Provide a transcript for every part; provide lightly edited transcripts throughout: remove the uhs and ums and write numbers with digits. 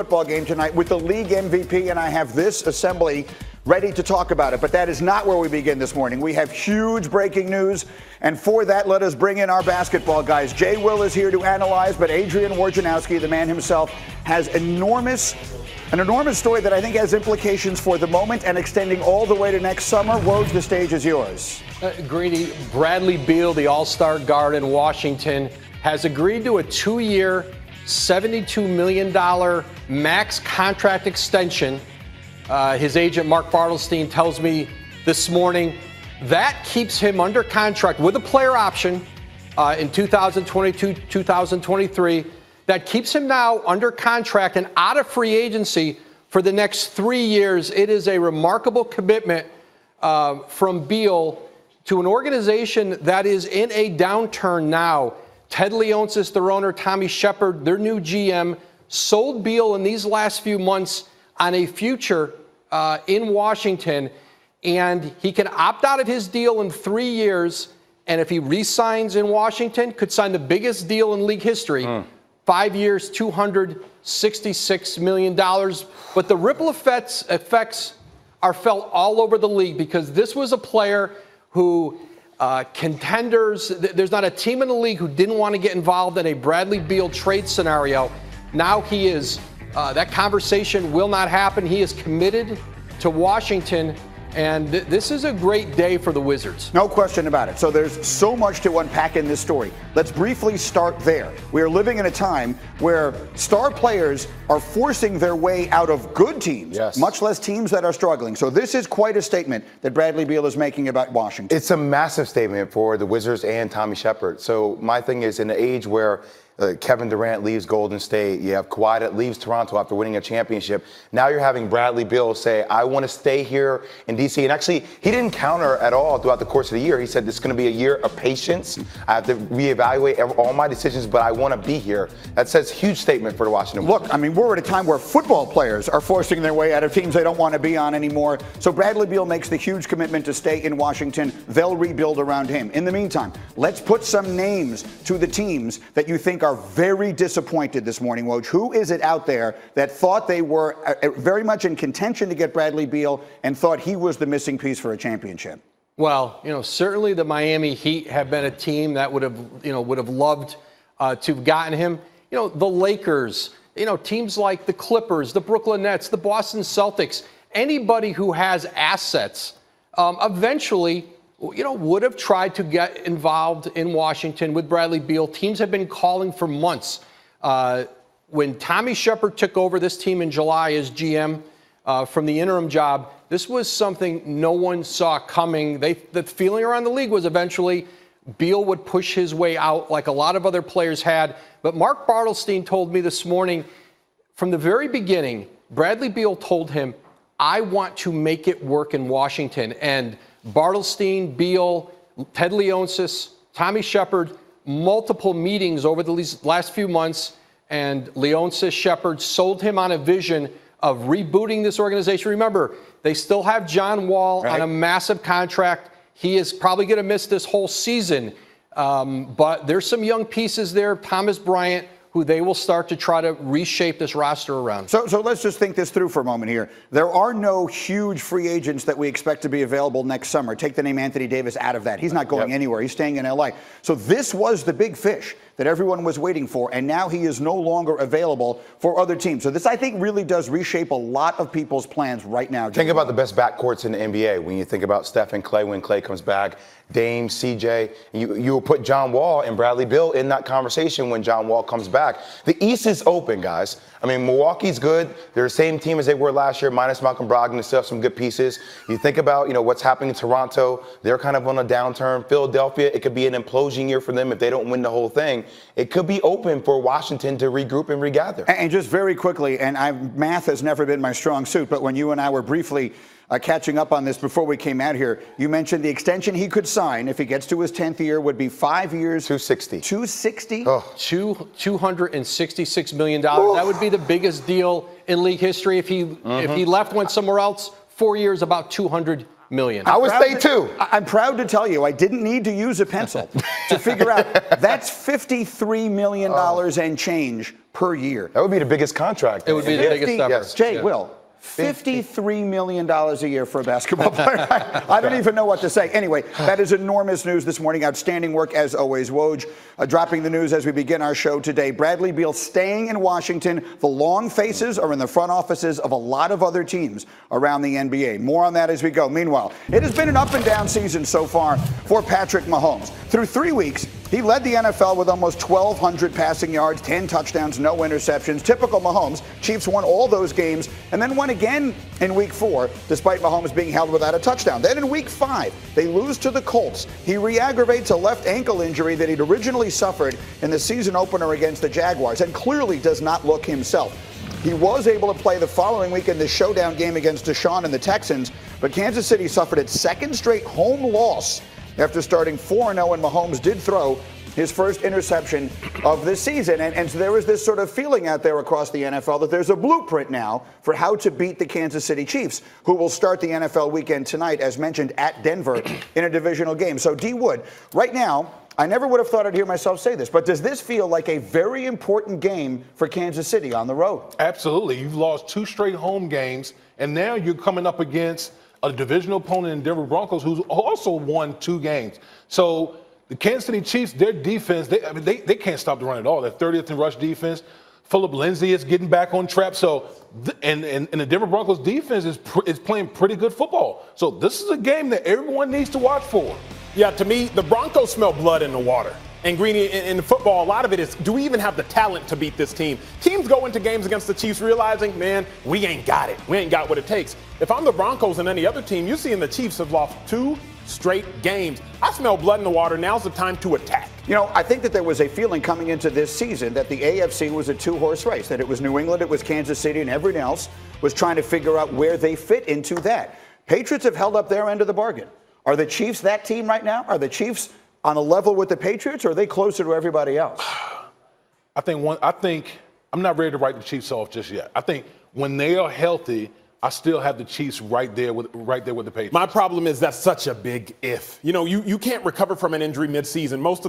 Football game tonight with the league MVP, and I have this assembly ready to talk about it. But that is not where we begin this morning. We have huge breaking news, and for that, let us bring in our basketball guys. Jay Will is here to analyze, but Adrian Wojnarowski, the man himself, has an enormous story that I think has implications for the moment and extending all the way to next summer. Woj, the stage is yours. Greedy, Bradley Beal, the all-star guard in Washington, has agreed to a 2-year, $72 million max contract extension. His agent, Mark Bartelstein, tells me this morning that keeps him under contract with a player option in 2022, 2023. That keeps him now under contract and out of free agency for the next 3 years. It is a remarkable commitment from Beal to an organization that is in a downturn now. Ted Leonsis, their owner, Tommy Shepard, their new GM, sold Beal in these last few months on a future in Washington, and he can opt out of his deal in 3 years, and if he re-signs in Washington, could sign the biggest deal in league history, 5 years, $266 million. But the ripple effects are felt all over the league because this was a player who contenders, there's not a team in the league who didn't want to get involved in a Bradley Beal trade scenario. Now he is, that conversation will not happen. He is committed to Washington, and this is a great day for the Wizards. No question about it. So there's so much to unpack in this story. Let's briefly start there. We are living in a time where star players are forcing their way out of good teams, much less teams that are struggling. So this is quite a statement that Bradley Beal is making about Washington. It's a massive statement for the Wizards and Tommy Shepard. So my thing is, in an age where Kevin Durant leaves Golden State, you have Kawhi that leaves Toronto after winning a championship. Now you're having Bradley Beal say, I want to stay here in D.C. And actually, he didn't counter at all throughout the course of the year. He said, this is going to be a year of patience. I have to reevaluate all my decisions, but I want to be here. That says huge statement for the Washington Wizards. Look, I mean, we're at a time where football players are forcing their way out of teams they don't want to be on anymore. So Bradley Beal makes the huge commitment to stay in Washington. They'll rebuild around him. In the meantime, let's put some names to the teams that you think are very disappointed this morning, Woj. Who is it out there that thought they were very much in contention to get Bradley Beal and thought he was the missing piece for a championship? Well, certainly the Miami Heat have been a team that would have loved to have gotten him. The Lakers, teams like the Clippers, the Brooklyn Nets, the Boston Celtics, anybody who has assets eventually would have tried to get involved in Washington with Bradley Beal. Teams have been calling for months. When Tommy Shepard took over this team in July as GM from the interim job, this was something no one saw coming. The feeling around the league was eventually Beal would push his way out like a lot of other players had. But Mark Bartelstein told me this morning, from the very beginning, Bradley Beal told him, I want to make it work in Washington. And Bartelstein, Beal, Ted Leonsis, Tommy Shepard, multiple meetings over the last few months, and Leonsis, Shepard sold him on a vision of rebooting this organization. Remember, they still have John Wall on a massive contract. He is probably going to miss this whole season, but there's some young pieces there, Thomas Bryant, who they will start to try to reshape this roster around. So let's just think this through for a moment here. There are no huge free agents that we expect to be available next summer. Take the name Anthony Davis out of that. He's not going anywhere. He's staying in L.A. So this was the big fish that everyone was waiting for, and now he is no longer available for other teams. So this, I think, really does reshape a lot of people's plans right now. Think about the best backcourts in the NBA. When you think about Steph and Clay when Clay comes back, Dame, CJ, you will put John Wall and Bradley Beal in that conversation when John Wall comes back. The East is open, guys. I mean, Milwaukee's good. They're the same team as they were last year, minus Malcolm Brogdon. They still have some good pieces. You think about, what's happening in Toronto. They're kind of on a downturn. Philadelphia, it could be an implosion year for them if they don't win the whole thing. It could be open for Washington to regroup and regather. And just very quickly, and math has never been my strong suit, but when you and I were briefly catching up on this before we came out here, you mentioned the extension he could sign if he gets to his 10th year would be 5 years. 260. 260? Oh. $266 million. That would be the biggest deal in league history. If he left, went somewhere else, 4 years, about $200 million. I would say two. I'm proud to tell you I didn't need to use a pencil to figure out that's $53 million and change per year. That would be the biggest contract. It would be the biggest ever. Yes. Jay, Yeah. Will, $53 million a year for a basketball player. I don't even know what to say. Anyway, that is enormous news this morning. Outstanding work as always. Woj dropping the news as we begin our show today. Bradley Beal staying in Washington. The long faces are in the front offices of a lot of other teams around the NBA. More on that as we go. Meanwhile, it has been an up and down season so far for Patrick Mahomes. Through 3 weeks, he led the NFL with almost 1,200 passing yards, 10 touchdowns, no interceptions. Typical Mahomes. Chiefs won all those games and then won again in Week 4, despite Mahomes being held without a touchdown. Then in Week 5, they lose to the Colts. He re-aggravates a left ankle injury that he'd originally suffered in the season opener against the Jaguars and clearly does not look himself. He was able to play the following week in the showdown game against Deshaun and the Texans, but Kansas City suffered its second straight home loss after starting 4-0, and Mahomes did throw his first interception of this season. And so there is this sort of feeling out there across the NFL that there's a blueprint now for how to beat the Kansas City Chiefs, who will start the NFL weekend tonight, as mentioned, at Denver in a divisional game. So, D. Wood, right now, I never would have thought I'd hear myself say this, but does this feel like a very important game for Kansas City on the road? Absolutely. You've lost 2 straight home games, and now you're coming up against a divisional opponent in Denver Broncos who's also won 2 games. So the Kansas City Chiefs, their defense, they can't stop the run at all. They're 30th in rush defense. Phillip Lindsay is getting back on track. So, and the Denver Broncos defense is playing pretty good football. So this is a game that everyone needs to watch for. Yeah, to me, the Broncos smell blood in the water. And Greeny, in football, a lot of it is, do we even have the talent to beat this team? Teams go into games against the Chiefs realizing, man, we ain't got it. We ain't got what it takes. If I'm the Broncos and any other team, you're seeing the Chiefs have lost 2 straight games. I smell blood in the water. Now's the time to attack. You know, I think that there was a feeling coming into this season that the AFC was a 2-horse race, that it was New England, it was Kansas City, and everyone else was trying to figure out where they fit into that. Patriots have held up their end of the bargain. Are the Chiefs that team right now? Are the Chiefs on a level with the Patriots, or are they closer to everybody else? I think I'm not ready to write the Chiefs off just yet. I think when they are healthy, I still have the Chiefs right there with the Patriots. My problem is that's such a big if. You know, you can't recover from an injury midseason. Most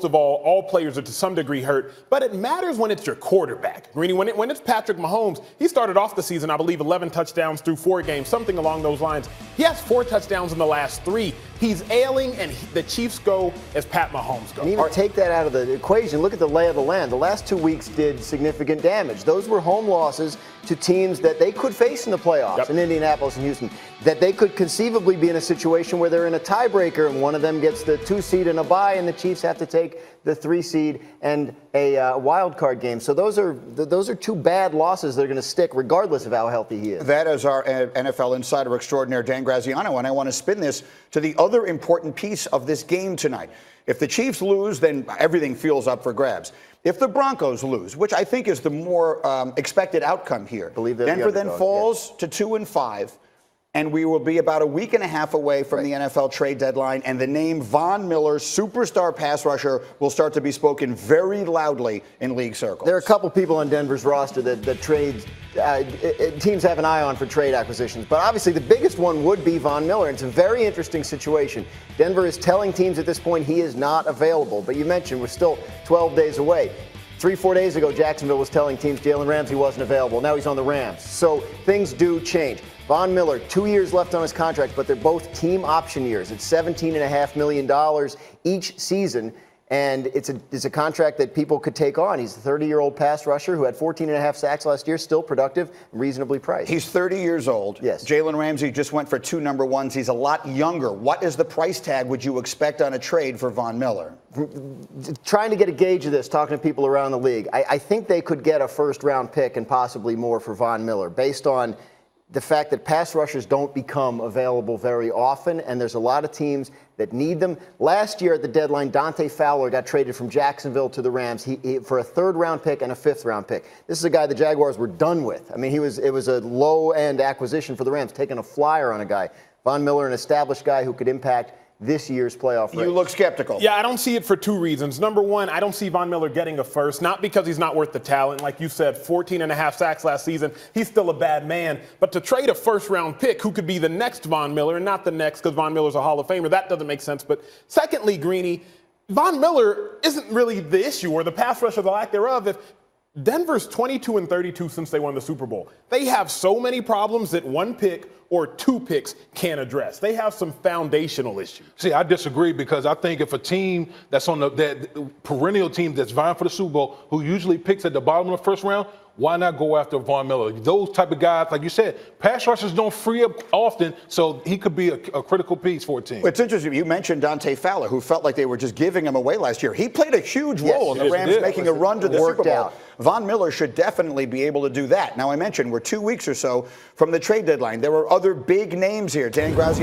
of all players are to some degree hurt, but it matters when it's your quarterback. Greeny, when it's Patrick Mahomes, he started off the season, I believe, 11 touchdowns through 4 games, something along those lines. He has 4 touchdowns in the last 3. He's ailing, and the Chiefs go as Pat Mahomes goes. And even take that out of the equation, look at the lay of the land. The last 2 weeks did significant damage. Those were home losses to teams that they could face in the playoffs, in Indianapolis and Houston, that they could conceivably be in a situation where they're in a tiebreaker and one of them gets the 2 seed and a bye, and the Chiefs have to take the 3 seed and a wild card game. So those are 2 bad losses that are going to stick regardless of how healthy he is. That is our NFL insider extraordinaire, Dan Graziano, and I want to spin this to the other important piece of this game tonight. If the Chiefs lose, then everything feels up for grabs. If the Broncos lose, which I think is the more expected outcome here, Denver then falls to 2-5, and we will be about a week and a half away from the NFL trade deadline, and the name Von Miller, superstar pass rusher, will start to be spoken very loudly in league circles. There are a couple people on Denver's roster that trades teams have an eye on for trade acquisitions, but obviously the biggest one would be Von Miller. It's a very interesting situation. Denver is telling teams at this point he is not available, but you mentioned we're still 12 days away. 3-4 days ago, Jacksonville was telling teams Jalen Ramsey wasn't available. Now he's on the Rams. So things do change. Von Miller, 2 years left on his contract, but they're both team option years. It's $17.5 million each season, and it's a contract that people could take on. He's a 30-year-old pass rusher who had 14.5 sacks last year, still productive, reasonably priced. He's 30 years old. Yes. Jalen Ramsey just went for 2 number 1s. He's a lot younger. What is the price tag would you expect on a trade for Von Miller? Trying to get a gauge of this, talking to people around the league, I think they could get a first-round pick and possibly more for Von Miller based on the fact that pass rushers don't become available very often, and there's a lot of teams that need them. Last year at the deadline, Dante Fowler got traded from Jacksonville to the Rams for a 3rd-round pick and a 5th-round pick. This is a guy the Jaguars were done with. I mean, it was a low-end acquisition for the Rams, taking a flyer on a guy. Von Miller, an established guy who could impact this year's playoff race. You look skeptical. Yeah, I don't see it for two reasons. Number one, I don't see Von Miller getting a first, not because he's not worth the talent. Like you said, 14 and a half sacks last season. He's still a bad man. But to trade a first-round pick who could be the next Von Miller and not the next because Von Miller's a Hall of Famer, that doesn't make sense. But secondly, Greeny, Von Miller isn't really the issue or the pass rush or the lack thereof. If Denver's 22-32 since they won the Super Bowl. They have so many problems that one pick or two picks can't address. They have some foundational issues. See, I disagree because I think if a team that's on that perennial team that's vying for the Super Bowl, who usually picks at the bottom of the first round, why not go after Von Miller? Those type of guys, like you said, pass rushers don't free up often, so he could be a critical piece for a team. It's interesting. You mentioned Dante Fowler, who felt like they were just giving him away last year. He played a huge role in the Rams making a run to the Super Bowl. Out. Von Miller should definitely be able to do that. Now, I mentioned we're 2 weeks or so from the trade deadline. There were other big names here. Dan Graziano